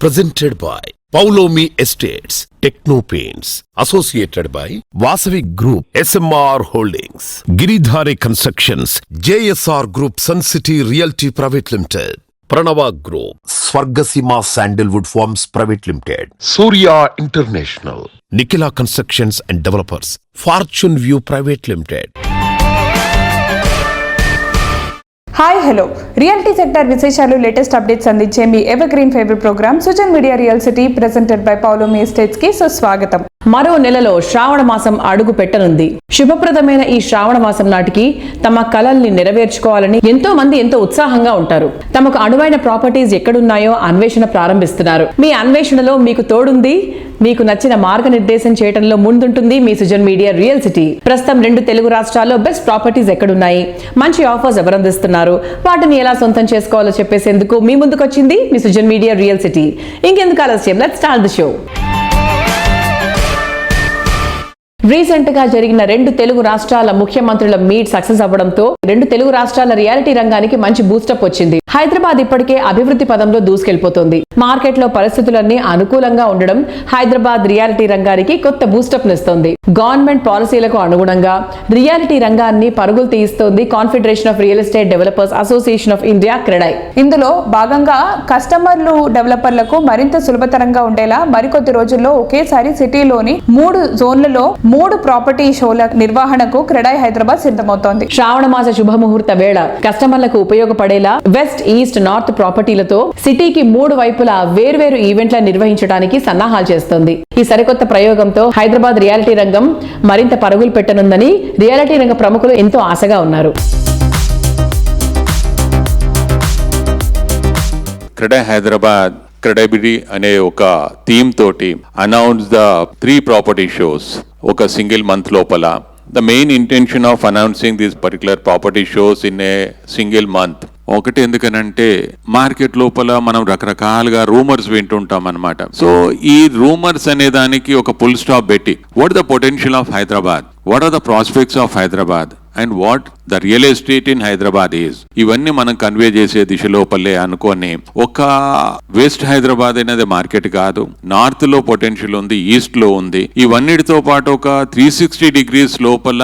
presented by Paulomi Estates, Techno Paints, associated by Vasavi Group, SMR Holdings, Giridhari Constructions, JSR Group, Sun City Realty Private Limited, Pranava Group, Swargasima Sandalwood Farms Private Limited, Surya International, Nikila Constructions and Developers, Fortune View Private Limited. Hi hello realty sector విశేషాలు latest updates అందించే మీ evergreen favourite programme Sujan media real city presented by Paulomi estates కి సుస్వాగతం. మరో నెలలో శ్రావణ మాసం అడుగు పెట్టనుంది. శుభప్రదమైన ఈ శ్రావణ మాసం నాటికి తమ కలల్ని నెరవేర్చుకోవాలని ఎంతో మంది ఎంతో ఉత్సాహంగా ఉంటారు. తమకు అనువైన ప్రాపర్టీస్ ఎక్కడున్నాయో అన్వేషణ ప్రారంభిస్తున్నారు. మీ అన్వేషణలో మీకు తోడుంది, మీకు నచ్చిన మార్గనిర్దేశం చేయడంలో ముందుంటుంది మీ సుజన్ మీడియా రియల్ సిటీ. ప్రస్తుతం 2 తెలుగు రాష్ట్రాల్లో బెస్ట్ ప్రాపర్టీస్ ఎక్కడున్నాయి, మంచి ఆఫర్స్ ఎవరందిస్తున్నారు, వాటిని ఎలా సొంతం చేసుకోవాలో చెప్పేసేందుకు మీ ముందుకొచ్చింది మీ సుజన్ మీడియా రియల్ సిటీ. ఇంకెందుకు ఆలస్యం, let's start the show. Recent గా జరిగిన 2 తెలుగు రాష్ట్రాల ముఖ్యమంత్రుల మీట్ సక్సెస్ అవ్వడంతో 2 తెలుగు రాష్ట్రాల రియాలిటీ రంగానికి మంచి బూస్టప్ వచ్చింది. హైదరాబాద్ ఇప్పటికే అభివృద్ధి పదంలో దూసుకెళ్లిపోతుంది. మార్కెట్ లో పరిస్థితులన్నీ అనుకూలంగా ఉండడం హైదరాబాద్ రియాలిటీ రంగానికి కొత్త బూస్టప్ నిస్తోంది. గవర్నమెంట్ పాలసీలకు అనుగుణంగా రియాలిటీ రంగాన్ని పరుగులు తీయిస్తోంది confederation of real estate developers association of India CREDAI. ఇందులో భాగంగా కస్టమర్లు డెవలపర్లకు మరింత సులభతరంగా ఉండేలా మరికొద్ది రోజుల్లో ఒకేసారి సిటీలోని 3 జోన్లలో 3 ప్రాపర్టీ షోల నిర్వహణకు క్రెడై హైదరాబాద్ సిద్ధమవుతోంది. శ్రావణ మాస శుభముహూర్త వేళ కస్టమర్లకు ఉపయోగపడేలా వెస్ట్, ఈస్ట్, నార్త్ ప్రాపర్టీలతో సిటీకి 3 వైపులా వేర్వేరు ఈవెంట్ల నిర్వహించడానికి సన్నాహాలు చేస్తోంది. ఈ సరికొత్త ప్రయోగంతో హైదరాబాద్ రియాలిటీ రంగం మరింత పరుగులు పెట్టనుందని రియాలిటీ రంగ ప్రముఖులు ఎంతో ఆశగా ఉన్నారు. క్రెడై హైదరాబాద్ క్రెడైబిలిటీ అనే ఒక థీమ్ తోటి అనౌన్స్ ద 3 ప్రాపర్టీ షోస్ ఒక సింగిల్ మంత్ లోపల. The main intention of announcing this particular property shows in a single month. ఒకటి ఎందుకనంటే మార్కెట్ లోపల మనం రకరకాలుగా రూమర్స్ వింటుంటాం అనమాట. సో ఈ రూమర్స్ అనే దానికి ఒక ఫుల్ స్టాప్ పెట్టి what the potential of Hyderabad, what are the prospects of Hyderabad and what the real estate in Hyderabad is, ఇవన్నీ మనం కన్వే చేసే దిశలోపలే అనుకొని ఒక వెస్ట్ హైదరాబాద్ అనేది మార్కెట్ కాదు, నార్త్ లో పొటెన్షియల్ ఉంది, ఈస్ట్ లో ఉంది, ఇవన్నిటితో పాటు ఒక 360 degrees లోపల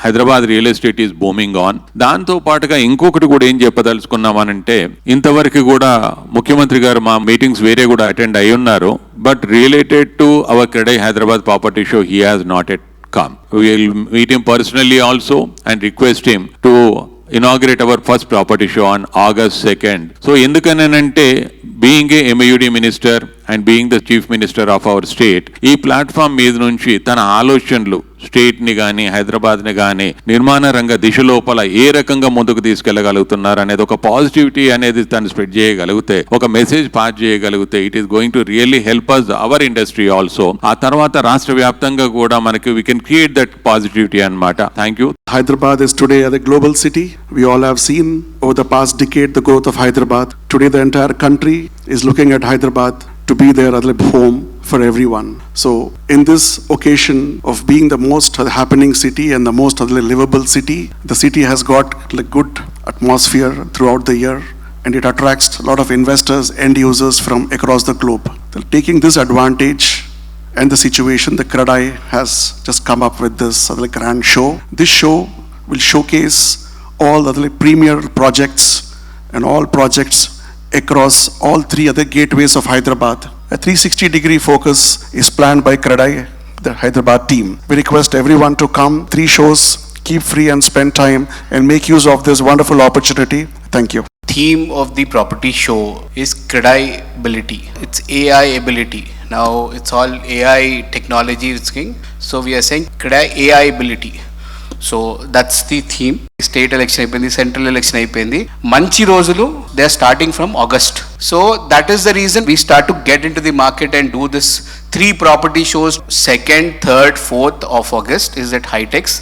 Hyderabad real estate is booming on. దాంతో పాటుగా ఇంకొకటి కూడా ఏం చెప్పదలుచుకున్నామనంటే, ఇంతవరకు కూడా ముఖ్యమంత్రి గారు మా మీటింగ్స్ వేరే కూడా అటెండ్ అయి ఉన్నారు, but related to our CREDAI Hyderabad property show he has not at come. We will meet him personally also and request him to inaugurate our first property show on August 2nd. So ఎందుకనంటే being a MUD minister and being the chief minister of our state, ఈ platform మీద నుంచి తన ఆలోచనలు state ని గానీ హైదరాబాద్ ని గానీ నిర్మాణ రంగ దిశ లోపల ఏ రకంగా ముందుకు తీసుకెళ్లగలుగుతున్నారు అనేది ఒక పాజిటివిటీ అనేది తను స్ప్రెడ్ చేయగలిగితే, ఒక మెసేజ్ పాస్ చేయగలిగితే, it is going to really help us our industry also. ఆ తర్వాత రాష్ట్ర వ్యాప్తంగా కూడా మనకి we can create that positivity అన్నమాట. Thank you. Hyderabad is today a global city. We all have seen over the past decade the growth of Hyderabad. Today the entire country is looking at Hyderabad to be their home for everyone. So in this occasion of being the most happening city and the most livable city, the city has got good atmosphere throughout the year and it attracts a lot of investors, end users from across the globe. Taking this advantage and the situation, the CREDAI has just come up with this grand show. This show will showcase all the premier projects and all projects across all 3 other gateways of Hyderabad. A 360-degree focus is planned by CREDAI, the Hyderabad team. We request everyone to come. 3 shows, keep free and spend time and make use of this wonderful opportunity. Thank you. Theme of the property show is CREDAI ability. It's AI ability. Now it's all AI technology is king. So we are saying CREDAI AI ability. So that's the theme. State election అయిపోయింది, central election అయిపోయింది, మంచి రోజులు they are starting from August. So that is the reason we start to get in to the market and do this 3 property shows. 2nd, 3rd, 4th of August is at HITEX.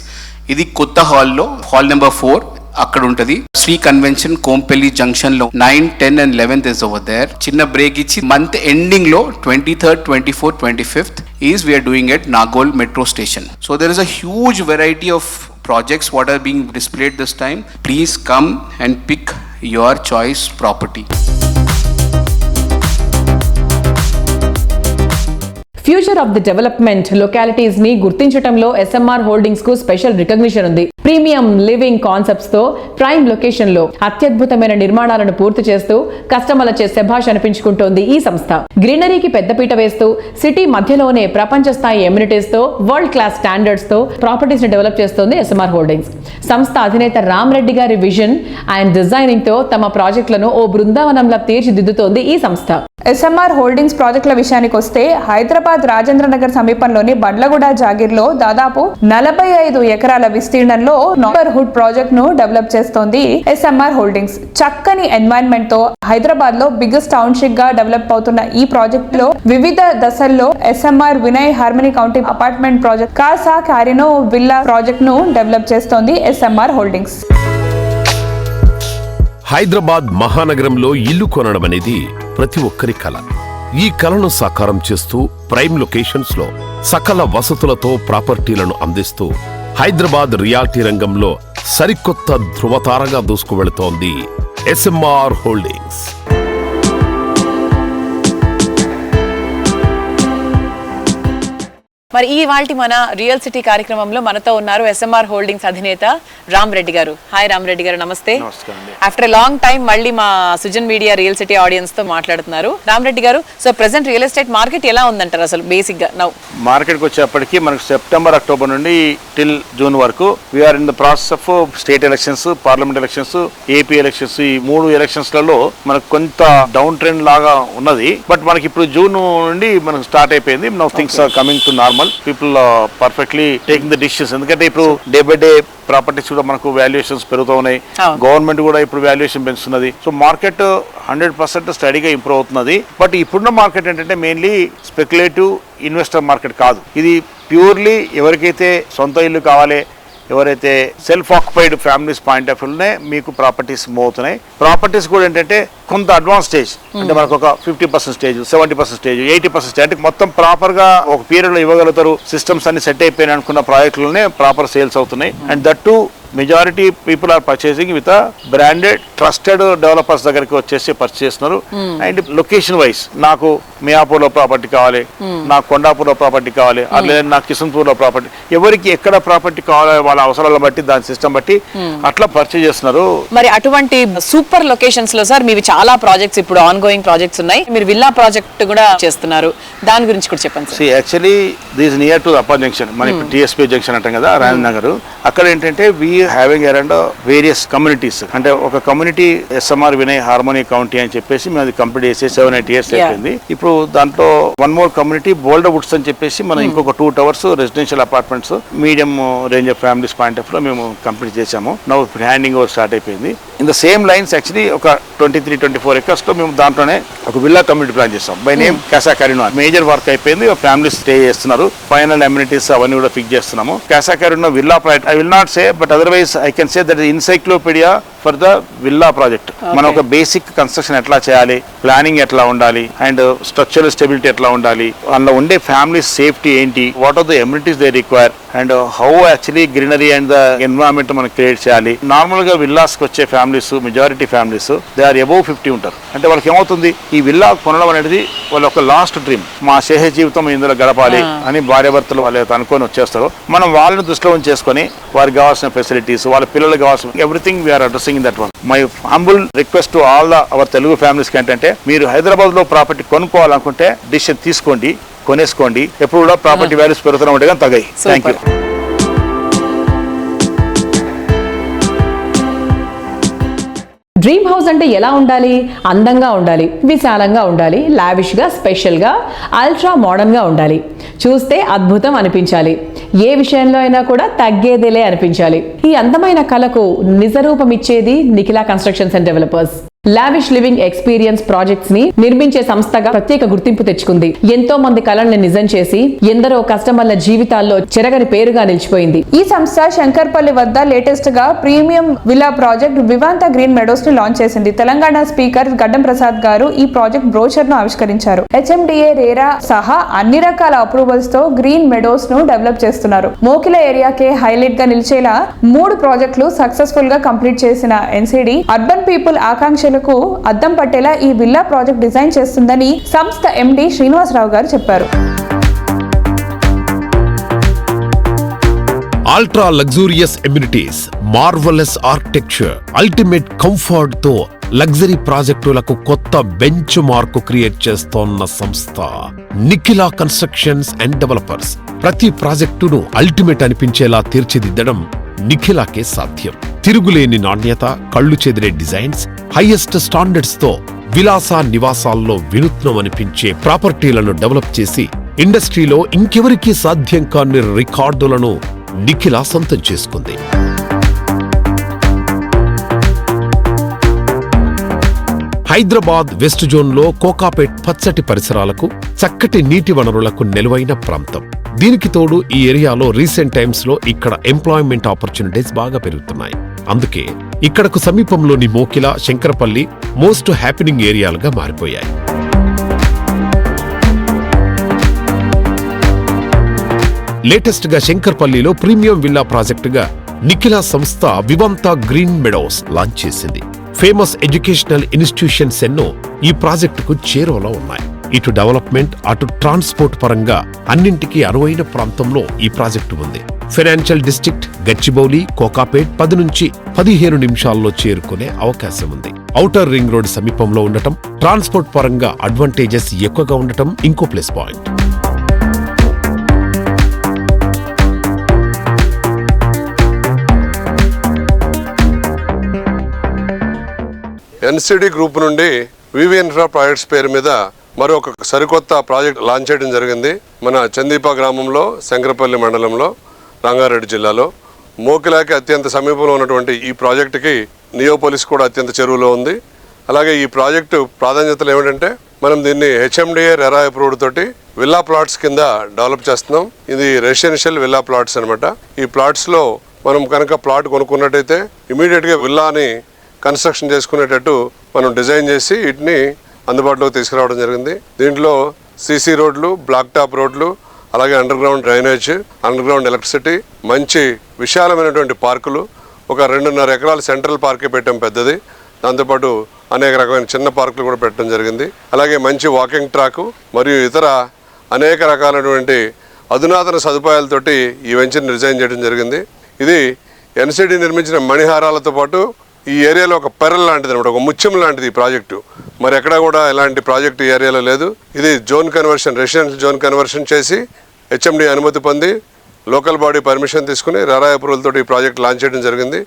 ఇది కొత్త హాల్లో, hall number 4 అక్కడ ఉంటది. Shri convention Kompally junction లో 9, 10 and 11th is over there. చిన్న break ఇచ్చి month ending లో 23rd, 24th, 25th is we are doing at Nagol metro station. So there is a huge variety of projects what are being displayed this time. Please come and pick your choice property. Future of the development localities ని గుర్తించడంలో SMR holdings కు special recognition ఉంది. Premium living concepts తో prime location లో అత్యద్భుతమైన నిర్మాణాలను పూర్తి చేస్తూ కస్టమర్లచే శభాష్ అనిపించుకుంటోంది ఈ సంస్థ. గ్రీనరీకి పెద్దపీట వేస్తూ సిటీ మధ్యలోనే ప్రపంచ స్థాయి ఎమ్యూనిటీస్ తో వరల్డ్ క్లాస్ స్టాండర్డ్స్ తో ప్రాపర్టీస్ ని డెవలప్ చేస్తోంది ఎస్ఎంఆర్ హోల్డింగ్స్. సంస్థ అధినేత రామ్ రెడ్డి గారి విజన్ అండ్ డిజైనింగ్ తో తమ ప్రాజెక్టులను ఓ బృందావనంలా తీర్చిదిద్దుతోంది ఈ సంస్థ. ఎస్ఎంఆర్ హోల్డింగ్స్ ప్రాజెక్టుల విషయానికి వస్తే హైదరాబాద్ రాజేంద్ర నగర్ సమీపంలోని బండ్లగూడ జాగీర్లో దాదాపు 45 ఎకరాల విస్తీర్ణంలో నైబర్హుడ్ ప్రాజెక్ట్ ను డెవలప్ చేస్తోంది ఎస్ఎంఆర్ హోల్డింగ్స్. చక్కని ఎన్వైరన్మెంట్ తో హైదరాబాద్ లో బిగ్గెస్ట్ టౌన్షిప్ గా డెవలప్ అవుతున్న ఈ ప్రాజెక్ట్ లో వివిధ దశల్లో SMR Vinay Harmony County apartment project, Casa Carino villa project ను డెవలప్ చేస్తోంది ఎస్ఎంఆర్ హోల్డింగ్స్. హైదరాబాద్ మహానగరంలో ఇల్లు కొనడం అనేది ప్రతి ఒక్కరి కల. ఈ కలను సాకారం చేస్తూ ప్రైమ్ లొకేషన్స్ లో సకల వసతులతో ప్రాపర్టీలను అందిస్తూ హైదరాబాద్ రియాల్టీ రంగంలో సరికొత్త ధృవతారగా దూసుకువెళుతోంది ఎస్ఎంఆర్ హోల్డింగ్స్. మరి ఈ వాల్టి మన రియల్ సిటీ కార్యక్రమంలో మనతో ఉన్నారు ఎస్ఎంఆర్ హోల్డింగ్స్ అధినేత రామ్ రెడ్డి గారు. హాయ్ రామ్ రెడ్డి గారు, నమస్తే. ఆఫ్టర్ లాంగ్ టైం మళ్ళీ మా Sujan media real city audience తో మాట్లాడుతున్నారు. రామ్ రెడ్డి గారు, so present real estate market ఎలా ఉందంటారు అసలు బేసిక్ గా? నౌ మార్కెట్కి వచ్చేప్పటికి మనకు సెప్టెంబర్ అక్టోబర్ నుండి టిల్ జూన్ వరకు we are in the process of state elections, parliament elections, AP elections. ఈ 3 ఎలక్షన్స్లలో మనకు కొంత డౌన్ ట్రెండ్ లాగా ఉన్నది. బట్ మనకి ఇప్పుడు జూన్ నుండి మనకు స్టార్ట్ అయిపోయింది. Now things are coming to normal. People perfectly taking the decisions. ఎందుకంటే ఇప్పుడు డే బై డే ప్రాపర్టీస్ కూడా మనకు వాల్యుయేషన్స్ పెరుగుతూ ఉన్నాయి. గవర్నమెంట్ కూడా ఇప్పుడు వాల్యుయేషన్ పెంచుతున్నది. సో మార్కెట్ 100% స్టడీగా ఇంప్రూవ్ అవుతున్నది. బట్ ఇప్పుడున్న మార్కెట్ ఏంటంటే మెయిన్లీ స్పెక్యులేటివ్ ఇన్వెస్టర్ మార్కెట్ కాదు. ఇది ప్యూర్లీ ఎవరికైతే సొంత ఇల్లు కావాలి, ఎవరైతే self occupied families point of వ్యూనే మీకు ప్రాపర్టీస్ మూవ్ అవుతున్నాయి. ప్రాపర్టీస్ కూడా ఏంటంటే కొంత అడ్వాన్స్ స్టేజ్, అంటే మనకు ఒక 50% స్టేజ్, 70% స్టేజ్, 80% స్టేజ్, అంటే మొత్తం ప్రాపర్ గా ఒక పీరియడ్ లో ఇవ్వగలుగుతారు. సిస్టమ్స్ అన్ని సెట్ అయిపోయినాయి అనుకున్న ప్రాజెక్టులనే ప్రాపర్ సేల్స్ అవుతున్నాయి. And that to majority people are purchasing with branded trusted developers దగ్గరికి వచ్చేసి పర్చేస్ చేస్తున్నారు. అండ్ లొకేషన్ వైజ్ నాకు మియాపూర్ లో ప్రాపర్టీ కావాలి, నాకు కొండాపూర్ లో ప్రాపర్టీ కావాలి, లేదా నాకు కిషన్పూర్ లో ప్రాపర్టీ, ఎవరికి ఎక్కడ ప్రాపర్టీ కావాలి వాళ్ళ అవసరాలను బట్టి దాని సిస్టమ్ బట్టి అట్లా పర్చేజ్ చేస్తున్నారు. మరి అటువంటి సూపర్ లొకేషన్స్ లో సార్ మీవి చాలా ప్రాజెక్ట్స్ ఇప్పుడు ఆన్ గోయింగ్ ప్రాజెక్ట్స్ ఉన్నాయి. మీరు విల్లా ప్రాజెక్ట్ కూడా చేస్తున్నారు, దాని గురించి కూడా చెప్పండి sir. Actually this near to upper junction, మన ఇప్పుడు టీఎస్పీ జంక్షన్ అంటాం కదా, రాజేంద్ర నగర్. అక్కడ ఏంటంటే హ్యావింగ్ అరౌండ్ వేరియస్ కమ్యూనిటీస్, అంటే ఒక community SMR Vinay harmony county అని చెప్పేసి మేము అది కంప్లీట్ చేసి 7-8 years అయిపోయింది. ఇప్పుడు దాంట్లో one more community bolder Woods అని చెప్పేసి మనం ఇంకొక 2 towers residential apartments medium range of families point of లో మేము కంప్లీట్ చేసాము. నౌ హ్యాండింగ్ ఓవర్ స్టార్ట్ అయిపోయింది. In the same lines actually ఒక 23-24 acres లో మేము దాంట్లోనే ఒక విల్లా కమ్యూనిటీ ప్లాన్ చేస్తాం by name Kasa క్యారినో. Major work అయిపోయింది, ఫ్యామిలీస్ స్టే చేస్తున్నారు. ఫైనల్ అమ్యూనిటీస్ అవన్నీ కూడా ఫిక్స్ చేస్తున్నాము. Kasa Carino villa project I will not say, but otherwise I can say that is encyclopedia for the villa project. మనం ఒక basic construction ఎట్లా చేయాలి, ప్లానింగ్ ఎట్లా ఉండాలి, అండ్ స్ట్రక్చరల్ స్టెబిలిటీ ఎట్లా ఉండాలి, అందులో ఉండే ఫ్యామిలీ సేఫ్టీ ఏంటి, what are the amenities they require, and how actually greenery and the environment మనం క్రియేట్ చేయాలి. నార్మల్ గా విల్లాస్కి వచ్చే families, majority families they are above 50 ఉంటారు. అంటే వాళ్ళకి ఏమవుతుంది, ఈ విల్లా కొనడం అనేది వాళ్ళ ఒక లాస్ట్ డ్రీమ్, మా శేష జీవితం ఇందులో గడపాలి అని భార్యాభర్తలు వాళ్ళు అనుకొని వచ్చేస్తారు. మనం వాళ్ళని దృష్టిలో ఉంచేసుకొని వారికి కావాల్సిన ఫెసిలిటీస్, వాళ్ళ పిల్లలకు కావాల్సిన everything we are addressing in that one. My humble request to all our Telugu families ఏంటంటే, మీరు హైదరాబాద్ లో ప్రాపర్టీ కొనుక్కోవాలనుకుంటే డిసిషన్ తీసుకోండి, కొనేసుకోండి. ఎప్పుడు కూడా ప్రాపర్టీ వాల్యూస్ పెరుగుతూనే ఉంటాయి కానీ తగ్గాయి. Thank you. డ్రీమ్ హౌస్ అంటే ఎలా ఉండాలి? అందంగా ఉండాలి, విశాలంగా ఉండాలి, లావిష్ గా, స్పెషల్ గా, అల్ట్రా మోడర్న్ గా ఉండాలి. చూస్తే అద్భుతం అనిపించాలి, ఏ విషయంలో అయినా కూడా తగ్గేదేలే అనిపించాలి. ఈ అందమైన కళకు నిజరూపం ఇచ్చేది Nikhila constructions and developers. Lavish living experience projects ని నిర్మించే సంస్థగా ప్రత్యేక గుర్తింపు తెచ్చుకుంది. ఎంతో మంది కళల్ని నిజం చేసి ఎందరో కస్టమర్ల జీవితాల్లో చెరగని పేరుగా నిలిచిపోయింది. ఈ సంస్థ శంకర్పల్లి వద్ద లేటెస్ట్ గా premium villa project Vivanta green Meadows ని లాంచ్ చేసింది. తెలంగాణ స్పీకర్ గడ్డం ప్రసాద్ గారు ఈ ప్రాజెక్ట్ బ్రోచర్ ను ఆవిష్కరించారు. HMDA రేరా సహా అన్ని రకాల అప్రూవల్స్ తో గ్రీన్ మెడోస్ ను డెవలప్ చేస్తున్నారు. మోకిల ఏరియాకే హైలైట్ గా నిలిచేలా 3 ప్రాజెక్టులు సక్సెస్ఫుల్ గా కంప్లీట్ చేసిన NCD అర్బన్ పీపుల్ ఆకాంక్ష అద్దం పట్టేలా ఈ విల్లా ప్రాజెక్ట్ డిజైన్ చేస్తుందని సంస్థ MD శ్రీనివాసరావు గారు చెప్పారు. Ultra luxurious amenities, marvellous architecture, ultimate comfort తో లగ్జరీ ప్రాజెక్టులకు కొత్త బెంచ్ మార్క్ క్రియేట్ చేస్తోన్న సంస్థ నిఖిలా కన్స్ట్రక్షన్స్ అండ్ డెవలపర్స్. ప్రతి ప్రాజెక్టును అల్టిమేట్ అనిపించేలా తీర్చిదిద్దడం నిఖిలాకే సాధ్యం. తిరుగులేని నాణ్యత, కళ్ళు చెదిరే డిజైన్స్, హైయెస్ట్ స్టాండర్డ్స్ తో విలాస నివాసాల్లో వినూత్నం అనిపించే ప్రాపర్టీలను డెవలప్ చేసి ఇండస్ట్రీలో ఇంకెవరికీ సాధ్యం కాని రికార్డులను నిఖిలా సొంతం చేసుకుంది. హైదరాబాద్ వెస్ట్ జోన్లో కోకాపేట్ పచ్చటి పరిసరాలకు, చక్కటి నీటి వనరులకు నెలవైన ప్రాంతం. దీనికి తోడు ఈ ఏరియాలో రీసెంట్ టైమ్స్ లో ఇక్కడ ఎంప్లాయ్మెంట్ ఆపర్చునిటీస్ బాగా పెరుగుతున్నాయి. అందుకే ఇక్కడకు సమీపంలోని మోకిల, శంకరపల్లి మోస్ట్ హ్యాపెనింగ్ ఏరియాలుగా మారిపోయాయి. లేటెస్ట్ గా శంకర్పల్లిలో ప్రీమియం విల్లా ప్రాజెక్టుగా నిఖిలా సంస్థ వివంతా గ్రీన్ మెడోస్ లాంచ్ చేసింది. ఫేమస్ ఎడ్యుకేషనల్ ఇన్స్టిట్యూషన్స్ ఎన్నో ఈ ప్రాజెక్టుకు చేరువలో ఉన్నాయి. ఇటు డెవలప్మెంట్, అటు ట్రాన్స్పోర్ట్ పరంగా అన్నింటికీ అనువైన ప్రాంతంలో ఈ ప్రాజెక్టు ఉంది. ఫైనాన్షియల్ డిస్ట్రిక్ట్ గచ్చిబౌలి, కోకాపేట్ 10 నుంచి 15 నిమిషాల్లో చేరుకునే అవకాశం ఉంది. ఔటర్ రింగ్ రోడ్ సమీపంలో ఉండటం, ట్రాన్స్పోర్ట్ పరంగా అడ్వాంటేజెస్ ఎక్కువగా ఉండటం ఇంకో ప్లస్ పాయింట్. ఎన్సిడి గ్రూప్ నుండి వివి ఇన్ఫ్రా ప్రాజెక్ట్స్ పేరు మీద మరొక సరికొత్త ప్రాజెక్ట్ లాంచ్ చేయడం జరిగింది. మన చందీప గ్రామంలో, శంకరపల్లి మండలంలో, రంగారెడ్డి జిల్లాలో మోకిలాకి అత్యంత సమీపంలో ఉన్నటువంటి ఈ ప్రాజెక్టుకి నియోపోలిస్ కూడా అత్యంత చెరువులో ఉంది. అలాగే ఈ ప్రాజెక్టు ప్రాధాన్యతలు ఏమిటంటే, మనం దీన్ని హెచ్ఎండిఏ రెరా అప్రూవ్డ్ తోటి విల్లా ప్లాట్స్ కింద డెవలప్ చేస్తున్నాం. ఇది రెసిడెన్షియల్ విల్లా ప్లాట్స్ అనమాట. ఈ ప్లాట్స్లో మనం కనుక ప్లాట్ కొనుక్కున్నట్టయితే ఇమీడియట్గా విల్లాని కన్స్ట్రక్షన్ చేసుకునేటట్టు మనం డిజైన్ చేసి వీటిని అందుబాటులోకి తీసుకురావడం జరిగింది. దీంట్లో సీసీ రోడ్లు, బ్లాక్ టాప్ రోడ్లు, అలాగే under ground drainage, under ground electricity, మంచి విశాలమైనటువంటి పార్కులు, ఒక 2.5 ఎకరాల సెంట్రల్ పార్కే పెట్టాం పెద్దది. దాంతోపాటు అనేక రకమైన చిన్న పార్కులు కూడా పెట్టడం జరిగింది. అలాగే మంచి వాకింగ్ ట్రాక్ మరియు ఇతర అనేక రకాలైనటువంటి అధునాతన సదుపాయాలతోటి ఈ వెంచర్ని డిజైన్ చేయడం జరిగింది. ఇది ఎన్సిడి నిర్మించిన మణిహారాలతో పాటు ఈ ఏరియాలో ఒక పెరల్ లాంటిది అనమాట, ఒక ముత్యం లాంటిది ఈ ప్రాజెక్టు. మరి ఎక్కడా కూడా ఇలాంటి ప్రాజెక్టు ఈ ఏరియాలో లేదు. ఇది zone conversion, residential zone conversion చేసి హెచ్ఎండి అనుమతి పొంది లోకల్ బాడీ పర్మిషన్ తీసుకుని రెరా అప్రూవల్ తోటి ఈ ప్రాజెక్ట్ లాంచ్ చేయడం జరిగింది.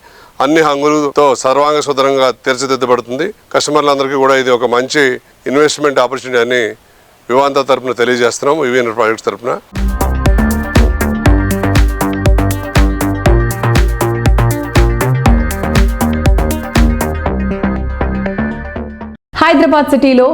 అన్ని హంగులతో సర్వాంగ సుందరంగా తీర్చిదిద్దబడుతుంది. కస్టమర్లందరికీ కూడా ఇది ఒక మంచి ఇన్వెస్ట్మెంట్ ఆపర్చునిటీ అని వివాంతా తరఫున తెలియజేస్తున్నాం, వివిఎన్ ప్రాజెక్ట్స్ తరఫున. హైదరాబాద్ సిటీలో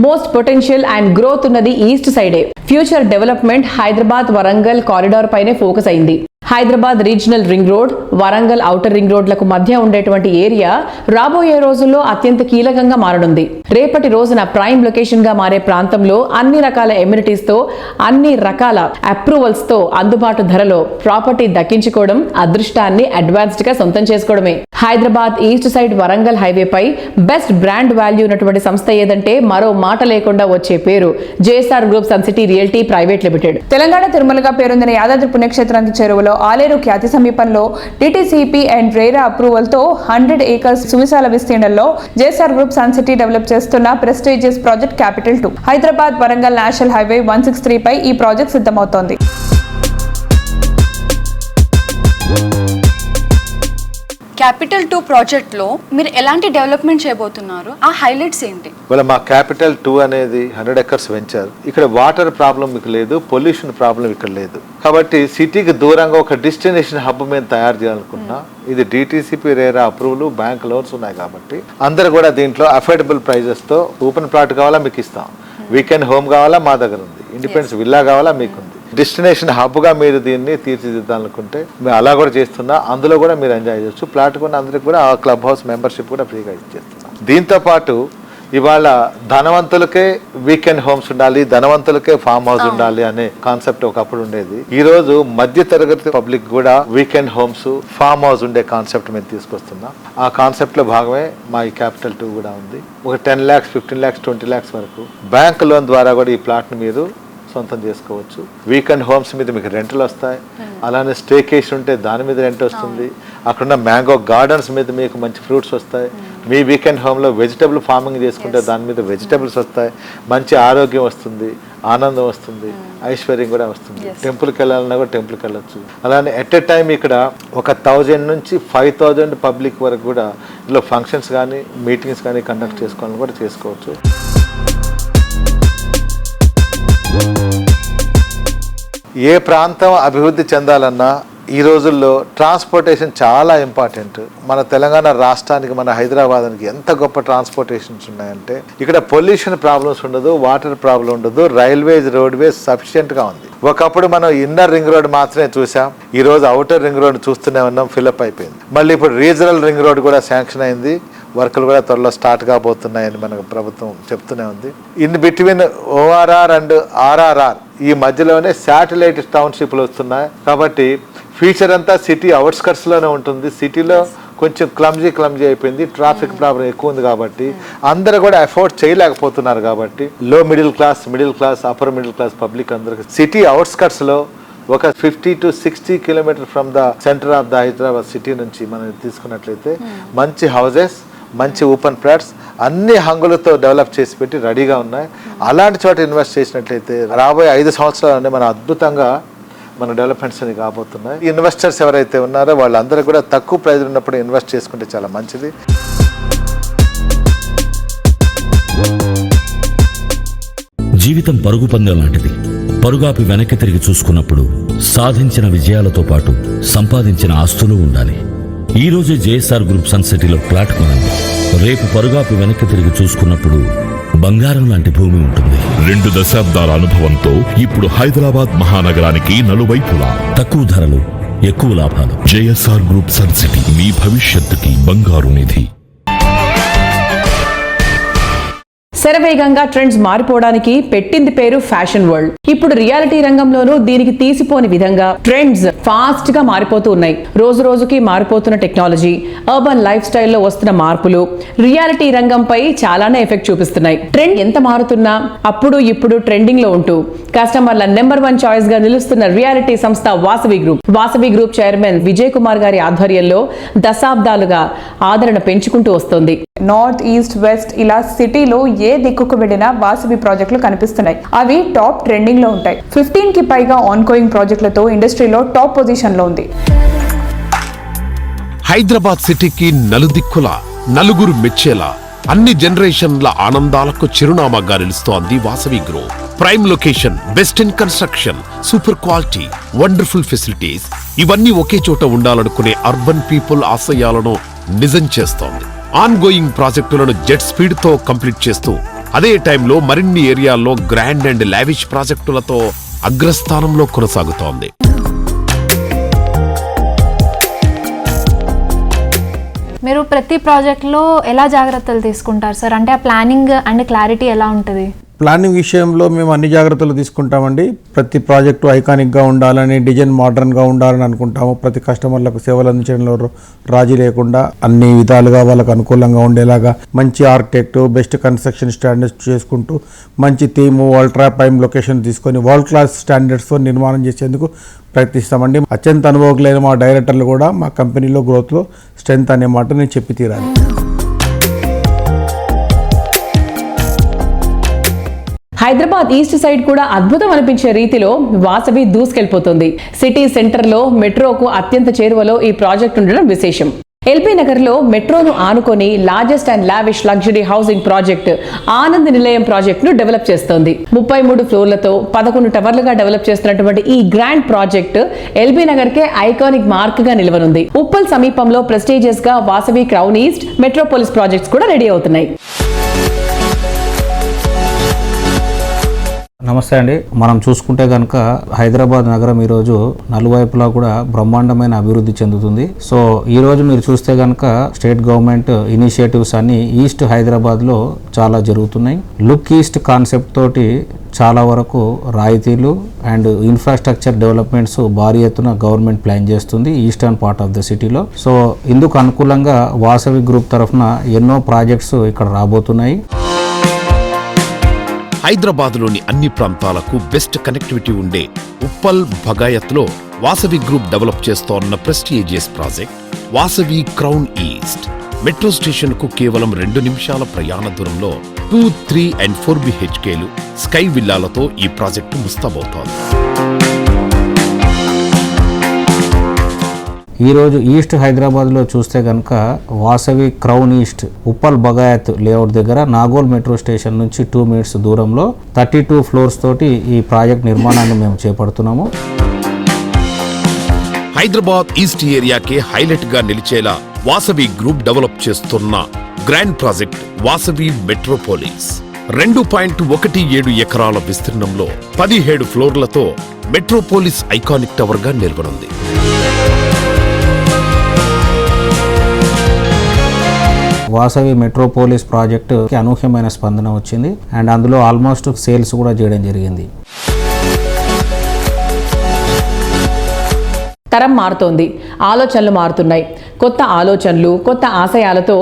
మోస్ట్ పొటెన్షియల్ అండ్ గ్రోత్ ఉన్నది ఈస్ట్ సైడే. Future development Hyderabad Warangal corridor పైనే ఫోకస్ అయింది. Hyderabad regional ring road, Warangal outer ring రోడ్లకు మధ్య ఉండేటువంటి ఏరియా రాబోయే రోజుల్లో అత్యంత కీలకంగా మారనుంది. రేపటి రోజున ప్రైమ్ లొకేషన్ గా మారే ప్రాంతంలో అన్ని రకాల ఎమ్యూనిటీస్ తో, అన్ని రకాల అప్రూవల్స్ తో అందుబాటు ధరలో ప్రాపర్టీ దక్కించుకోవడం, అదృష్టాన్ని అడ్వాన్స్డ్ గా సొంతం చేసుకోవడమే. Hyderabad east side Warangal highway పై బెస్ట్ బ్రాండ్ వాల్యూ ఉన్నటువంటి సంస్థ ఏదంటే మరో మాట లేకుండా వచ్చే పేరు JSR group sun city realty private limited. Telangana తిరుమలగా పేరొందిన యాదాద్రి పుణ్యక్షేత్రానికి చెరువులో ఆలేరు ఖ్యాతి సమీపంలో డిటిసిపి అండ్ రేరా అప్రూవల్ తో 100 ఏకర్స్ సువిశాల విస్తీర్ణంలో JSR group sun city develop చేస్తున్న prestigious project capital 2 Hyderabad Warangal national highway 163 పై ఈ ప్రాజెక్ట్ సిద్ధమవుతోంది. క్యాపిటల్ 2 ప్రాజెక్ట్లో మీరు ఎలాంటి డెవలప్మెంట్ చేయబోతున్నారు, ఆ హైలైట్స్ ఏంటి? మా క్యాపిటల్ 2 అనేది 100 ఎకర్స్ వెంచర్. ఇక్కడ వాటర్ ప్రాబ్లం మీకు లేదు, పొల్యూషన్ ప్రాబ్లం ఇక్కడ లేదు. కాబట్టి సిటీకి దూరంగా ఒక డెస్టినేషన్ హబ్ మేము తయారు చేయాలనుకున్నా. ఇది DTCP RERA approval, bank loans ఉన్నాయి కాబట్టి అందరు కూడా దీంట్లో అఫోర్డబుల్ ప్రైజెస్ తో ఓపెన్ ప్లాట్ కావాలా మీకు ఇస్తాం, వీకెండ్ హోమ్ కావాలా మా దగ్గర ఉంది, ఇండిపెండెన్స్ విల్లా కావాలా మీకుంది. డెస్టినేషన్ హబ్గా మీరు దీన్ని తీర్చిదిద్దాలనుకుంటే మేము అలా కూడా చేస్తున్నా. అందులో కూడా మీరు ఎంజాయ్ చేయొచ్చు. ప్లాట్ కూడా అందరికి కూడా ఆ క్లబ్ హౌస్ మెంబర్షిప్ కూడా ఫ్రీగా ఇచ్చేస్తున్నాం. దీంతో పాటు ఇవాళ ధనవంతులకే వీకెండ్ హోమ్స్ ఉండాలి, ధనవంతులకే ఫామ్ హౌస్ ఉండాలి అనే కాన్సెప్ట్ ఒకప్పుడు ఉండేది. ఈ రోజు మధ్య తరగతి పబ్లిక్ కూడా వీకెండ్ హోమ్స్, ఫామ్ హౌస్ ఉండే కాన్సెప్ట్ మేము తీసుకొస్తున్నాం. ఆ కాన్సెప్ట్ లో భాగమే మా ఈ క్యాపిటల్ 2 కూడా ఉంది. ఒక 10 lakhs, 15 lakhs, 20 lakhs వరకు బ్యాంక్ లోన్ ద్వారా కూడా ఈ ప్లాట్ ని మీరు సొంతం చేసుకోవచ్చు. వీకెండ్ హోమ్స్ మీద మీకు రెంట్లు వస్తాయి, అలానే స్టేకేషన్ ఉంటే దాని మీద రెంట్ వస్తుంది. అక్కడున్న మ్యాంగో గార్డెన్స్ మీద మీకు మంచి ఫ్రూట్స్ వస్తాయి. మీ వీకెండ్ హోమ్లో వెజిటబుల్ ఫార్మింగ్ చేసుకుంటే దాని మీద వెజిటబుల్స్ వస్తాయి. మంచి ఆరోగ్యం వస్తుంది, ఆనందం వస్తుంది, ఐశ్వర్యం కూడా వస్తుంది. టెంపుల్కి వెళ్ళాలన్నా కూడా టెంపుల్కి వెళ్ళొచ్చు. అలానే ఎట్ ఎ టైం ఇక్కడ 1000 నుంచి 5000 పబ్లిక్ వరకు కూడా ఇందులో ఫంక్షన్స్ కానీ మీటింగ్స్ కానీ కండక్ట్ చేసుకోవాలని కూడా చేసుకోవచ్చు. ఏ ప్రాంతం అభివృద్ధి చెందాలన్నా ఈ రోజుల్లో ట్రాన్స్పోర్టేషన్ చాలా ఇంపార్టెంట్. మన తెలంగాణ రాష్ట్రానికి, మన హైదరాబాద్కి ఎంత గొప్ప ట్రాన్స్పోర్టేషన్స్ ఉన్నాయంటే ఇక్కడ పొల్యూషన్ ప్రాబ్లమ్స్ ఉండదు, వాటర్ ప్రాబ్లం ఉండదు, రైల్వేస్ రోడ్వేస్ సఫిషియెంట్గా ఉంది. ఒకప్పుడు మనం ఇన్నర్ రింగ్ రోడ్ మాత్రమే చూసాం, ఈ రోజు అవుటర్ రింగ్ రోడ్ చూస్తూనే ఉన్నాం, ఫిలప్ అయిపోయింది. మళ్ళీ ఇప్పుడు రీజనల్ రింగ్ రోడ్ కూడా శాంక్షన్ అయింది, వర్కులు కూడా త్వరలో స్టార్ట్ కాబోతున్నాయని మనకు ప్రభుత్వం చెప్తూనే ఉంది. In between ORR and RRR ఈ మధ్యలోనే శాటిలైట్ టౌన్షిప్లు వస్తున్నాయి. కాబట్టి ఫ్యూచర్ అంతా సిటీ అవుట్స్కట్స్లోనే ఉంటుంది. సిటీలో కొంచెం క్లమ్జీ అయిపోయింది, ట్రాఫిక్ ప్రాబ్లం ఎక్కువ ఉంది. కాబట్టి అందరూ కూడా అఫోర్డ్ చేయలేకపోతున్నారు. కాబట్టి middle class upper middle class public అందరికి సిటీ అవుట్స్కట్స్లో ఒక 50 to 60 kilometre from the centre of the Hyderabad city నుంచి మనం తీసుకున్నట్లయితే మంచి హౌజెస్, మంచి ఓపెన్ ప్లాట్స్ అన్ని హంగులతో డెవలప్ చేసి పెట్టి రెడీగా ఉన్నాయి. అలాంటి చోట ఇన్వెస్ట్ చేసినట్లయితే రాబోయే 5 సంవత్సరాలనే మన అద్భుతంగా మన డెవలప్మెంట్స్ అని కాబోతున్నాయి. ఇన్వెస్టర్స్ ఎవరైతే ఉన్నారో వాళ్ళందరూ కూడా తక్కువ ప్రైజ్ ఉన్నప్పుడు ఇన్వెస్ట్ చేసుకుంటే చాలా మంచిది. జీవితం పరుగు పందెం లాంటిది. పరుగాపి వెనక్కి తిరిగి చూసుకున్నప్పుడు సాధించిన విజయాలతో పాటు సంపాదించిన ఆస్తులు ఉండాలి. ఈ రోజు JSR గ్రూప్ సన్ సిటీలో ఫ్లాట్ కొనండి. రేపు పరుగాపి వెనక్కి తిరిగి చూసుకున్నప్పుడు బంగారం లాంటి భూమి ఉంటుంది. 2 దశాబ్దాల అనుభవంతో ఇప్పుడు హైదరాబాద్ మహానగరానికి నలువైపులా తక్కువ ధరలు, ఎక్కువ లాభాలు. JSR గ్రూప్ సన్ సిటీ, మీ భవిష్యత్తుకి బంగారు నిధి. శరవేగంగా ట్రెండ్స్ మారిపోవడానికి పెట్టింది పేరు ఫ్యాషన్ వరల్డ్. ఇప్పుడు రియాలిటీ రంగంలోనూ దీనికి తీసిపోని విధంగా ట్రెండ్స్ ఫాస్ట్ గా మారిపోతూ ఉన్నాయి. రోజు రోజుకి మారిపోతున్న టెక్నాలజీ, అర్బన్ లైఫ్ స్టైల్లో వస్తున్న మార్పులు రియాలిటీ రంగంపై చాలానే ఎఫెక్ట్ చూపిస్తున్నాయి. ట్రెండ్ ఎంత మారుతున్నా అప్పుడు ఇప్పుడు ట్రెండింగ్ లో ఉంటూ కస్టమర్ల నెంబర్ 1 చాయిస్ గా నిలుస్తున్న రియాలిటీ సంస్థ వాసవి గ్రూప్ చైర్మన్ విజయ్ కుమార్ గారి ఆధ్వర్యంలో దశాబ్దాలుగా ఆదరణ పెంచుకుంటూ వస్తోంది. నార్త్, ఈస్ట్, వెస్ట్ ఇలా సిటీలో ఏ దిక్కుకు వెళ్ళినా వాసవి ప్రాజెక్టులు కనిపిస్తున్నాయి. అవి టాప్ ట్రెండింగ్ లో ఉంటాయి. 15 కి పైగా ఆన్ గోయింగ్ ప్రాజెక్టులతో ఇండస్ట్రీలో టాప్ పొజిషన్ లో ఉంది. హైదరాబాద్ సిటీకి నలుదిక్కుల నలుగురు మెచ్చేలా అన్ని జనరేషన్ల ఆనందాలకు చిరునామాగా నిలుస్తోంది Vasavi group. Prime location, best in construction, super quality, wonderful facilities ఇవన్నీ ఒకే చోట ఉండాలనుకునే అర్బన్ పీపుల్ ఆశయాలను నిజం చేస్తోంది. ఆన్ గోయింగ్ ప్రాజెక్టులను జెట్ స్పీడ్ తో కంప్లీట్ చేస్తూ అదే టైంలో మరిన్ని ఏరియాల్లో గ్రాండ్ అండ్ లావిష్ ప్రాజెక్టులతో అగ్రస్థానంలో కొనసాగుతోంది. మీరు ప్రతి ప్రాజెక్ట్లో ఎలా జాగ్రత్తలు తీసుకుంటారు సార్? అంటే ఆ ప్లానింగ్ అండ్ క్లారిటీ ఎలా ఉంటుంది? ప్లానింగ్ విషయంలో మేము అన్ని జాగ్రత్తలు తీసుకుంటామండి. ప్రతి ప్రాజెక్టు ఐకానిక్గా ఉండాలని, డిజైన్ మోడర్న్గా ఉండాలని అనుకుంటాము. ప్రతి కస్టమర్లకు సేవలు అందించడంలో రాజీ లేకుండా అన్ని విధాలుగా వాళ్ళకు అనుకూలంగా ఉండేలాగా మంచి ఆర్కిటెక్ట్, బెస్ట్ కన్స్ట్రక్షన్ స్టాండర్డ్స్ చేసుకుంటూ మంచి థీము, అల్ట్రా ప్రైమ్ లొకేషన్ తీసుకొని వరల్డ్ క్లాస్ స్టాండర్డ్స్తో నిర్మాణం చేసేందుకు ప్రయత్నిస్తామండి. అత్యంత అనుభవజ్ఞులైన మా డైరెక్టర్లు కూడా మా కంపెనీలో గ్రోత్లో స్ట్రెంత్ అనే మాట నేను చెప్పి తీరాలి. హైదరాబాద్ ఈస్ట్ సైడ్ కూడా అద్భుతం అనిపించే రీతిలో వాసవి దూసుకెళ్లిపోతుంది. సిటీ సెంటర్ లో మెట్రోకు అత్యంత చేరువలో ఈ ప్రాజెక్ట్ ఉండడం విశేషం. ఎల్బీ నగర్ లో మెట్రోను ఆనుకొని largest and lavish luxury housing project Anand నిలయం ప్రాజెక్ట్ ను డెవలప్ చేస్తోంది. 33 ఫ్లోర్లతో 11 టవర్లుగా డెవలప్ చేస్తున్నటువంటి ఈ గ్రాండ్ ప్రాజెక్ట్ ఎల్బీ నగర్ కే ఐకానిక్ మార్క్ గా నిలవనుంది. ఉప్పల్ సమీపంలో ప్రెస్టీజియస్ గా Vasavi crown east, Metropolis projects కూడా రెడీ అవుతున్నాయి. నమస్తే అండి. మనం చూసుకుంటే కనుక హైదరాబాద్ నగరం ఈరోజు నలువైపులా కూడా బ్రహ్మాండమైన అభివృద్ధి చెందుతుంది. సో ఈరోజు మీరు చూస్తే కనుక స్టేట్ గవర్నమెంట్ ఇనిషియేటివ్స్ అన్ని ఈస్ట్ హైదరాబాద్లో చాలా జరుగుతున్నాయి. లుక్ ఈస్ట్ కాన్సెప్ట్ తోటి చాలా వరకు రాయితీలు అండ్ ఇన్ఫ్రాస్ట్రక్చర్ డెవలప్మెంట్స్ భారీ ఎత్తున గవర్నమెంట్ ప్లాన్ చేస్తుంది ఈస్టర్న్ పార్ట్ ఆఫ్ ద సిటీలో. సో ఇందుకు అనుకూలంగా వాసవి గ్రూప్ తరఫున ఎన్నో ప్రాజెక్ట్స్ ఇక్కడ రాబోతున్నాయి. హైదరాబాద్లోని అన్ని ప్రాంతాలకు బెస్ట్ కనెక్టివిటీ ఉండే ఉప్పల్ భగాయత్లో వాసవి గ్రూప్ డెవలప్ చేస్తోన్న prestigious project Vasavi crown east. Metro station కు కేవలం 2 నిమిషాల ప్రయాణ దూరంలో 2, 3 and 4 BHKలు స్కై విల్లాలతో ఈ ప్రాజెక్టు ముస్తాబవుతోంది. ఈరోజు ఈస్ట్ హైదరాబాద్లో చూస్తే కనుక Vasavi crown east Uppal Bagayat layout దగ్గర నాగోల్ మెట్రో స్టేషన్ నుంచి 2 minutes దూరంలో 32 floors తోటి ఈ ప్రాజెక్ట్ నిర్మాణాన్ని మేము చేపడుతున్నాము. హైదరాబాద్ ఈస్ట్ ఏరియాకే హైలైట్ గా నిలిచేలా వాసవి గ్రూప్ డెవలప్ చేస్తున్న గ్రాండ్ ప్రాజెక్ట్ వాసవి మెట్రోపోలిస్. 2.17 ఎకరాల విస్తీర్ణంలో 17 ఫ్లోర్లతో మెట్రోపోలిస్ ఐకానిక్ టవర్ గా నిలవనుంది. వాసవి మెట్రోపోలిస్ ప్రాజెక్టుకి అనూహ్యమైన స్పందన వచ్చింది అండ్ అందులో ఆల్మోస్ట్ సేల్స్ కూడా చేయడం జరిగింది. తరం మారుతోంది, ఆలోచనలు మారుతున్నాయి. కొత్త ఆలోచనలు, కొత్త ఆశయాలతో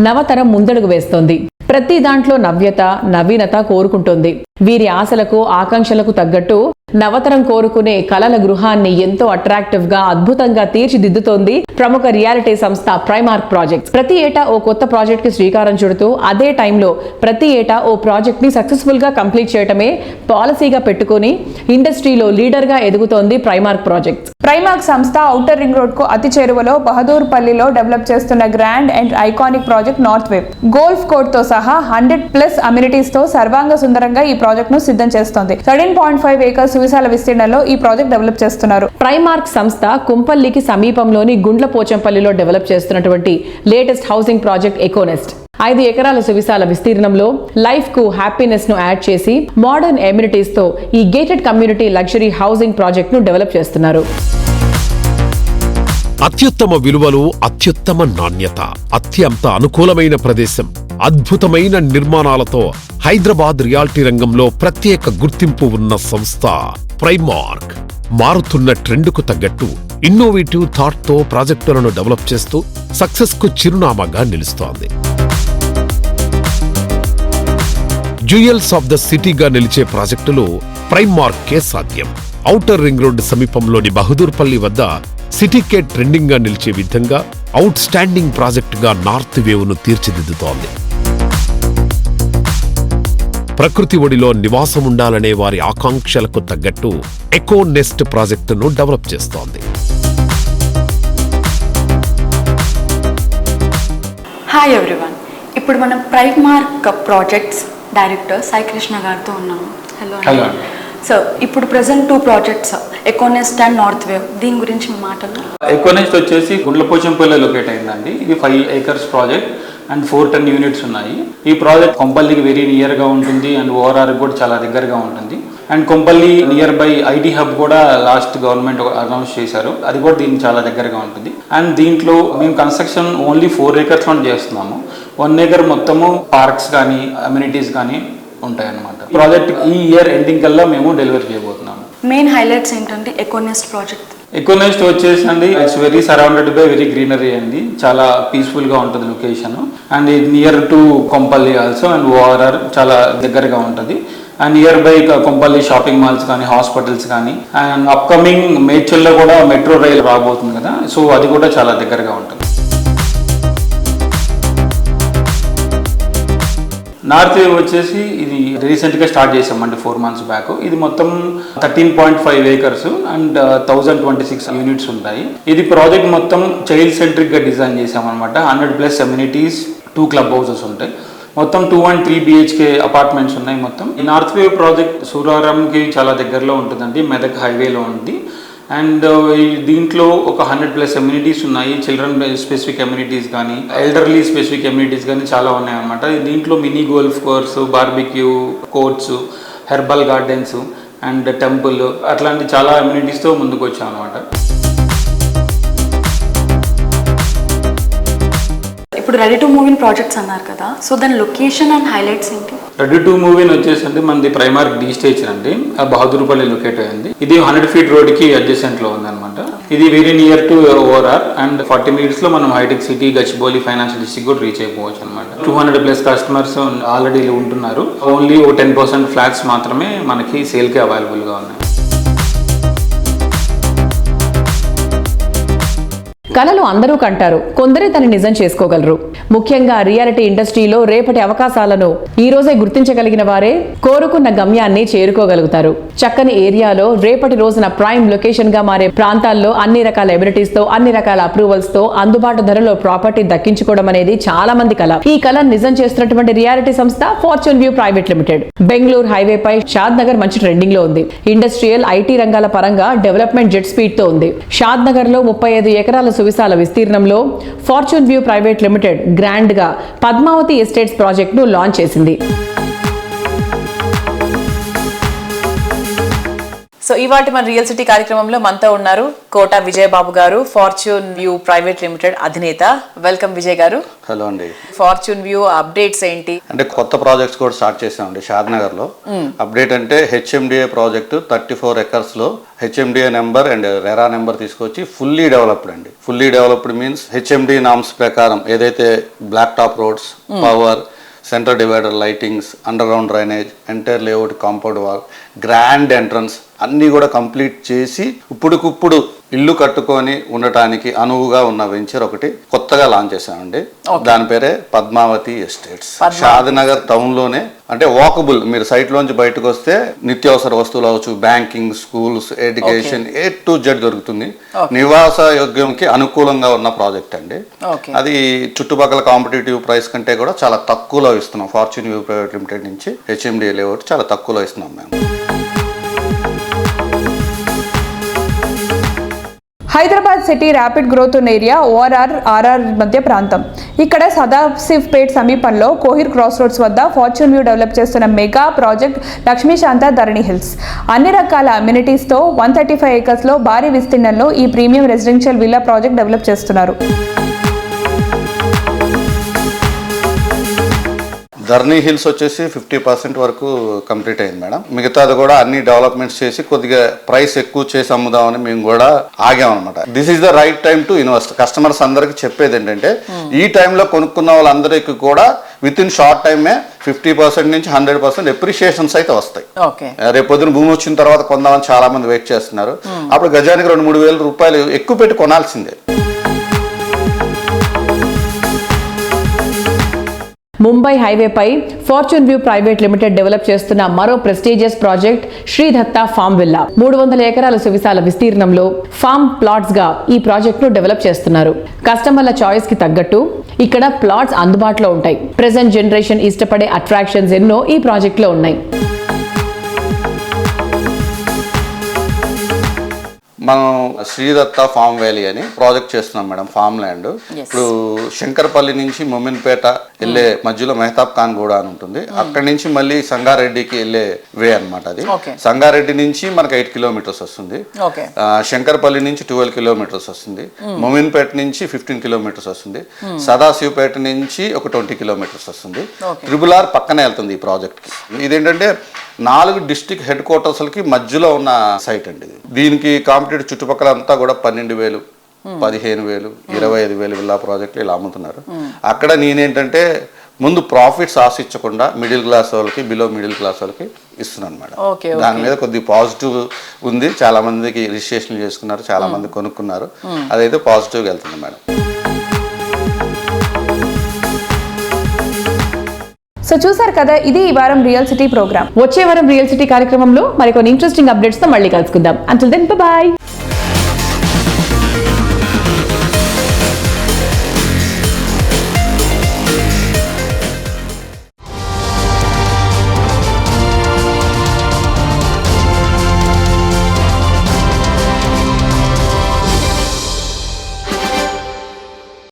నవతరం ముందడుగు వేస్తోంది. ప్రతి దాంట్లో నవ్యత, నవీనత కోరుకుంటోంది. వీరి ఆశలకు, ఆకాంక్షలకు తగ్గట్టు నవతరం కోరుకునే కలల గృహాన్ని ఎంతో అట్రాక్టివ్ గా, అద్భుతంగా తీర్చిదిద్దుతోంది ప్రముఖ రియాలిటీ సంస్థ ప్రైమార్క్ ప్రాజెక్ట్స్. ప్రతి ఏటా ఓ కొత్త ప్రాజెక్ట్ కి శ్రీకారం చుడుతూ అదే టైంలో ప్రతి ఏటా ఓ ప్రాజెక్ట్ ని సక్సెస్ఫుల్ గా కంప్లీట్ చేయటమే పాలసీగా పెట్టుకుని ఇండస్ట్రీలో లీడర్ గా ఎదుగుతోంది ప్రైమార్క్ ప్రాజెక్ట్స్. ప్రైమార్క్ సంస్థ ఔటర్ రింగ్ రోడ్ కు అతి చేరువలో బహదూర్ పల్లిలో డెవలప్ చేస్తున్న grand and iconic project north web. Golf court తో సహా 100+ అమ్యూనిటీస్ తో సర్వాంగ సుందరంగా ఈ ప్రాజెక్ట్ ను సిద్ధం చేస్తోంది. 13.5 acres సువిశాల విస్తీర్ణంలో ఈ ప్రాజెక్ట్ డెవలప్ చేస్తున్నారు. ప్రైమార్క్ సంస్థ కుంపల్లికి సమీపంలోని గుండ్లపోచంపల్లిలో డెవలప్ చేస్తున్నటువంటి లేటెస్ట్ హౌసింగ్ ప్రాజెక్ట్ ఎకోనెస్ట్. 5 ఎకరాల సువిశాల విస్తీర్ణంలో లైఫ్ కు హ్యాపీనెస్ ను యాడ్ చేసి మోడర్న్ ఎమ్యూనిటీస్ తో ఈ gated community luxury housing project ను డెవలప్ చేస్తున్నారు. అత్యుత్తమ విలువలు, అత్యుత్తమ నాణ్యత, అత్యంత అనుకూలమైన ప్రదేశం, అద్భుతమైన నిర్మాణాలతో హైదరాబాద్ రియాలిటీ రంగంలో ప్రత్యేక గుర్తింపు ఉన్న సంస్థ ప్రైమార్క్. మారుతున్న ట్రెండ్కు తగ్గట్టు ఇన్నోవేటివ్ థాట్ తో ప్రాజెక్టులను డెవలప్ చేస్తూ సక్సెస్ కు చిరునామాగా నిలుస్తోంది. జ్యుయల్స్ ఆఫ్ ద సిటీగా నిలిచే ప్రాజెక్టులు ప్రైమార్క్కే సాధ్యం. ఔటర్ రింగ్ రోడ్డు సమీపంలోని బహదూర్పల్లి వద్ద సిటీకే ట్రెండింగ్ గా నిలిచే విధంగా అవుట్ స్టాండింగ్ ప్రాజెక్టుగా నార్త్ వేవ్ను తీర్చిదిద్దుతోంది. ప్రకృతి ఒడిలో నివాసం ఉండాలనే వారి ఆకాంక్షలకు తగ్గట్టు ఎకో నెస్ట్ ప్రాజెక్టును డెవలప్ చేస్తోంది. హాయ్ ఎవ్రీవన్, ఇప్పుడు మనం Primark projects director Sai Krishna గారితో ఉన్నాము. హలో. సో ఇప్పుడు present 2 projects Econest and north wave, దీని గురించి మీ మాటలు. ఎకోనెస్ట్ వచ్చేసి గుండ్లపోచంపల్లి లొకేట్ అయిందండి. ఇది 5 acres ప్రాజెక్ట్ అండ్ 410 units ఉన్నాయి. ఈ ప్రాజెక్ట్ కొంపల్లికి వెరీ నియర్ గా ఉంటుంది అండ్ ఓఆర్ఆర్ కూడా చాలా దగ్గరగా ఉంటుంది. And Kompally near by IT hub కూడా లాస్ట్ గవర్నమెంట్ అనౌన్స్ చేశారు, అది కూడా దీనికి చాలా దగ్గరగా ఉంటుంది. అండ్ దీంట్లో మేము కన్స్ట్రక్షన్ ఓన్లీ 4 acres లో చేస్తున్నాము. 1 acre మొత్తము పార్క్స్ కానీ అమ్యూనిటీస్ కానీ ఉంటాయి అన్నమాట. ప్రాజెక్ట్ ఈ ఇయర్ ఎండింగ్ కల్లా మేము డెలివరీ చేయబోతున్నాము. మెయిన్ హైలైట్స్ ఏంటంటే ఎకోనెస్ట్ ప్రాజెక్ట్. ఎకోనెస్ట్ వచ్చేసండి it's very surrounded by very greenery అండి. చాలా పీస్ఫుల్ గా ఉంటుంది location and near to Kompally also and ORR చాలా దగ్గరగా ఉంటుంది. And near by Kompally shopping malls కానీ హాస్పిటల్స్ కానీ అండ్ అప్కమింగ్ మేడ్చల్లో కూడా మెట్రో రైల్ రాబోతుంది కదా, సో అది కూడా చాలా దగ్గరగా ఉంటుంది. నార్త్ వేవ్ వచ్చేసి ఇది రీసెంట్గా స్టార్ట్ చేసామండి 4 months బ్యాక్. ఇది మొత్తం 13.5 acres అండ్ 1026 units ఉంటాయి. ఇది ప్రాజెక్ట్ మొత్తం చైల్డ్ సెంట్రిక్గా డిజైన్ చేసామన్నమాట. 100+ అమ్యూనిటీస్, 2 club houses ఉంటాయి. మొత్తం 2 and 3 BHK అపార్ట్మెంట్స్ ఉన్నాయి. మొత్తం ఈ నార్త్ వేవ్ ప్రాజెక్ట్ సూరారంకి చాలా దగ్గరలో ఉంటుందండి, మెదక్ హైవేలో ఉంది. అండ్ దీంట్లో ఒక 100+ అమ్యూనిటీస్ ఉన్నాయి. చిల్డ్రన్ స్పెసిఫిక్ అమ్యూనిటీస్ కానీ ఎల్డర్లీ స్పెసిఫిక్ అమ్యూనిటీస్ కానీ చాలా ఉన్నాయి అన్నమాట. దీంట్లో mini golf course, barbecue courts, herbal gardens and temple అట్లాంటి చాలా అమ్యూనిటీస్తో ముందుకు వచ్చాం అనమాట. ఇప్పుడు ready to move in projects అన్నారు కదా, సో దాని లొకేషన్ అండ్ హైలైట్స్ ఏంటి? రెడీ టు మూవ్ ఇన్ వచ్చేసి మనది ప్రైమార్క్ డి స్టేషన్ అండి, బహదూర్పల్లి లొకేట్ అయింది. ఇది 100 feet రోడ్ కి అడ్జసెంట్ లో ఉంది అనమాట. ఇది very near to ORR and 40 minutes లో మనం హైటెక్ సిటీ, గచ్చిబౌలి ఫైనాన్షియల్ డిస్ట్రిక్ట్ కూడా రీచ్ అయిపోవచ్చు అనమాట. 200+ కస్టమర్స్ ఆల్రెడీ ఉంటున్నారు. ఓన్లీ 10% ఫ్లాట్స్ మాత్రమే మనకి సేల్ కి అవైలబుల్ గా ఉన్నాయి. కలలు అందరూ కంటారు, కొందరే తను నిజం చేసుకోగలరు. ముఖ్యంగా రియాలిటీ ఇండస్ట్రీలో రేపటి అవకాశాలను ఈ రోజే గుర్తించగలిగిన వారే కోరుకున్న గమ్యాన్ని చేరుకోగలుగుతారు. చక్కని ఏరియాలో రేపటి రోజున ప్రైమ్ లొకేషన్ గా మారే ప్రాంతాల్లో అన్ని రకాల ఎబిలిటీస్ తో, అన్ని రకాల అప్రూవల్స్ తో అందుబాటు ధరలో ప్రాపర్టీ దక్కించుకోవడం అనేది చాలా మంది కల. ఈ కళను నిజం చేస్తున్నటువంటి రియాలిటీ సంస్థ fortune view private limited. Bengaluru highway పై షాద్ నగర్ మంచి ట్రెండింగ్ లో ఉంది. ఇండస్ట్రియల్, ఐటీ రంగాల పరంగా డెవలప్మెంట్ జెట్ స్పీడ్ తో ఉంది. షాద్ నగర్ లో 35 ఎకరాల సువిశాల విస్తీర్ణంలో fortune view private limited grand గా పద్మావతి ఎస్టేట్స్ ప్రాజెక్ట్ ను లాంచ్ చేసింది. సో ఇవాటి మన రియల్ సిటీ కార్యక్రమంలో మనతో ఉన్నారు కోట విజయబాబు గారు, ఫార్చ్యూన్ వ్యూ ప్రైవేట్ లిమిటెడ్ అధినేత. వెల్కమ్ విజయ్ గారు. హలో అండి. ఫార్చ్యూన్ వ్యూ అప్డేట్స్ ఏంటి? అంటే కొత్త ప్రాజెక్ట్స్ కూడా స్టార్ట్ చేసామండి షాద్ నగర్ లో. అప్డేట్ అంటే హెచ్ఎండిఏ ప్రాజెక్టు 34 acres లో HMDA number and RERA number తీసుకొచ్చి ఫుల్లీ డెవలప్డ్ అండి. Fully developed means HMD norms ప్రకారం ఏదైతే black top roads, power, centre divider, lightings, underground drainage, entire layout, compound wall, grand entrance అన్నీ కూడా complete చేసి ఇప్పుడుకిప్పుడు ఇల్లు కట్టుకొని ఉండటానికి అనువుగా ఉన్న వెంచర్ ఒకటి కొత్తగా లాంచ్ చేసామండి. దాని పేరే పద్మావతి ఎస్టేట్స్. షాద్నగర్ టౌన్ లోనే, అంటే వాకబుల్, మీరు సైట్ లోంచి బయటకు వస్తే నిత్యావసర వస్తువులు అవచ్చు, banking, schools, education A to Z దొరుకుతుంది. నివాస యోగ్యంకి అనుకూలంగా ఉన్న ప్రాజెక్ట్ అండి. అది చుట్టుపక్కల కాంపిటేటివ్ ప్రైస్ కంటే కూడా చాలా తక్కువలో ఇస్తున్నాం. ఫార్చ్యూన్ వ్యూ ప్రైవేట్ లిమిటెడ్ నుంచి హెచ్ఎండి లేఅవుట్ చాలా తక్కువలో ఇస్తున్నాం మేము. హైదరాబాద్ సిటీ ర్యాపిడ్ గ్రోత్ ఉన్న ఏరియా ఓఆర్ఆర్, ఆర్ఆర్ మధ్య ప్రాంతం. ఇక్కడ సదాశివ్పేట్ సమీపంలో కోహిర్ క్రాస్ రోడ్స్ వద్ద ఫార్చ్యూన్ వ్యూ డెవలప్ చేస్తున్న మెగా ప్రాజెక్ట్ లక్ష్మీశాంత ధరణి హిల్స్. అన్ని రకాల అమ్యూనిటీస్తో 135 acres లో భారీ విస్తీర్ణంలో ఈ premium residential villa project develop చేస్తున్నారు. ధర్నీ హిల్స్ వచ్చేసి 50% వరకు కంప్లీట్ అయింది మేడం. మిగతాది కూడా అన్ని డెవలప్మెంట్స్ చేసి కొద్దిగా ప్రైస్ ఎక్కువ చేసి అమ్ముదామని మేము కూడా ఆగామన్నమాట. This is the right time to invest. Customers అందరికి చెప్పేది ఏంటంటే ఈ టైంలో కొనుక్కున్న వాళ్ళందరికీ కూడా విత్ ఇన్ షార్ట్ టైమే 50% నుంచి 100% ఎప్రిషియేషన్స్ అయితే వస్తాయి. రేపు పొద్దున భూమి వచ్చిన తర్వాత కొందామని చాలా మంది వెయిట్ చేస్తున్నారు. అప్పుడు గజానికి 2-3 వేల రూపాయలు ఎక్కువ పెట్టి కొనాల్సిందే. ముంబై హైవేపై fortune view private limited develop చేస్తున్న మరో prestigious project Sridatta farm villa. 300 ఎకరాల సువిశాల విస్తీర్ణంలో ఫామ్ ప్లాట్స్ గా ఈ ప్రాజెక్ట్ ను డెవలప్ చేస్తున్నారు. కస్టమర్ల చాయిస్ కి తగ్గట్టు ఇక్కడ ప్లాట్స్ అందుబాటులో ఉంటాయి. ప్రెజెంట్ జనరేషన్ ఇష్టపడే అట్రాక్షన్స్ ఎన్నో ఈ ప్రాజెక్ట్ లో ఉన్నాయి. మనం శ్రీదత్త ఫామ్ వ్యాలీ అని ప్రాజెక్ట్ చేస్తున్నాం మేడం. ఫామ్ ల్యాండ్ ఇప్పుడు శంకరపల్లి నుంచి మొమిన్పేట వెళ్ళే మధ్యలో మెహతాబ్ ఖాన్ గూడ అని ఉంటుంది. అక్కడి నుంచి మళ్ళీ సంగారెడ్డికి వెళ్ళే వే అనమాట. అది సంగారెడ్డి నుంచి మనకు 8 kilometers వస్తుంది. శంకరపల్లి నుంచి 12 kilometers వస్తుంది. మొమిన్పేట నుంచి 15 kilometers వస్తుంది. సదాశివపేట నుంచి ఒక 20 kilometers వస్తుంది. RRR పక్కనే వెళ్తుంది ఈ ప్రాజెక్ట్ కి. ఇదేంటంటే 4 డిస్ట్రిక్ట్ హెడ్ క్వార్టర్స్లకి మధ్యలో ఉన్న సైట్ అండి. దీనికి కాంపిటేటివ్ చుట్టుపక్కల అంతా కూడా 12,000, 15,000, 25,000 విల్లా ప్రాజెక్టులు ఇలా అమ్ముతున్నారు. అక్కడ నేనేంటంటే ముందు ప్రాఫిట్స్ ఆశించకుండా మిడిల్ క్లాస్ వాళ్ళకి, బిలో మిడిల్ క్లాస్ వాళ్ళకి ఇస్తున్నాను మేడం. దాని మీద కొద్ది పాజిటివ్ ఉంది. చాలా మందికి రిజిస్ట్రేషన్ చేసుకున్నారు, చాలా మంది కొనుక్కున్నారు. అదైతే పాజిటివ్గా వెళ్తుంది మేడం. సో చూసారు కదా, ఇది ఈ వారం రియల్ సిటీ ప్రోగ్రామ్. వచ్చే వారం రియల్ సిటీ కార్యక్రమంలో మరికొన్ని ఇంట్రెస్టింగ్ అప్డేట్స్ తో మళ్ళీ కలుసుకుందాం. Until then by.